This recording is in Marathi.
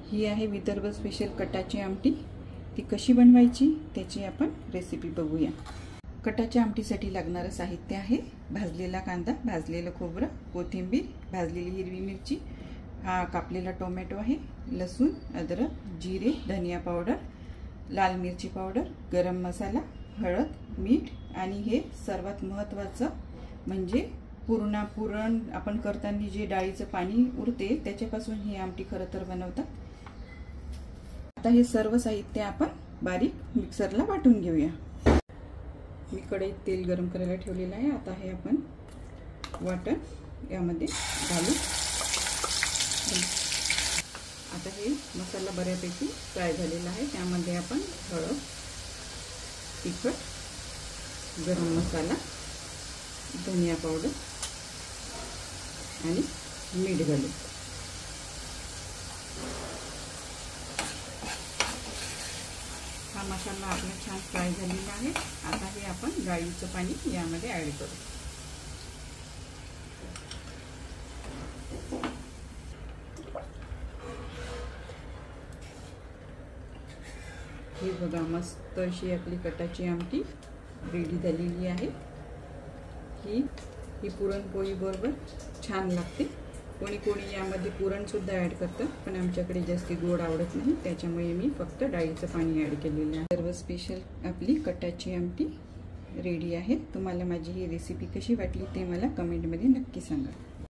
ही आहे विदर्भ स्पेशल कटाची आमटी। ती कशी बनवायची त्याची आपण रेसिपी बघूया। कटाच्या आमटीसाठी लागणारे साहित्य आहे भाजलेला कांदा, भाजलेलं खोबरं, कोथिंबीर, भाजलेली हिरवी मिरची, हा कापलेला टोमॅटो आहे, लसूण, अद्रक, जिरे, धनिया पावडर, लाल मिरची पावडर, गरम मसाला, हळद, मीठ आणि हे सर्वात महत्त्वाचं म्हणजे पुरण आपण करताना जे डाळीचं पाणी उरते त्याच्यापासून ही आमटी खरं तर बनवतात। आता हे सर्व साहित्य आपण बारीक मिक्सरला वाटून घेऊया। मी कढईत तेल गरम करायला ठेवलेलं आहे। आता हे आपण वाटण यामध्ये घालू। आता हे मसाला बऱ्यापैकी फ्राय झालेला आहे। त्यामध्ये आपण हळद, तिखट, गरम मसाला, धनिया पावडर आणि मीठ घालू। हा मसाला आपला छान फ्राय झालेला आहे। आता हे आपण डाळीचं पाणी यामध्ये ऍड करू। हे बघा मस्त अशी आपली कटाची आमटी रेडी झालेली आहे। ही पुरणपोळी बरोबर छान लागते। कोणी कोणी यामध्ये पुरण सुद्धा ऍड करतं, पण आमच्याकडे जास्त गोड आवडत नाही, त्याच्यामुळे मी फक्त डाळीचं पाणी ऍड केलेलं आहे। सर्व स्पेशल आपली कटाची आमटी रेडी आहे। तुम्हाला माझी ही रेसिपी कशी वाटली ते मला कमेंटमध्ये नक्की सांगा।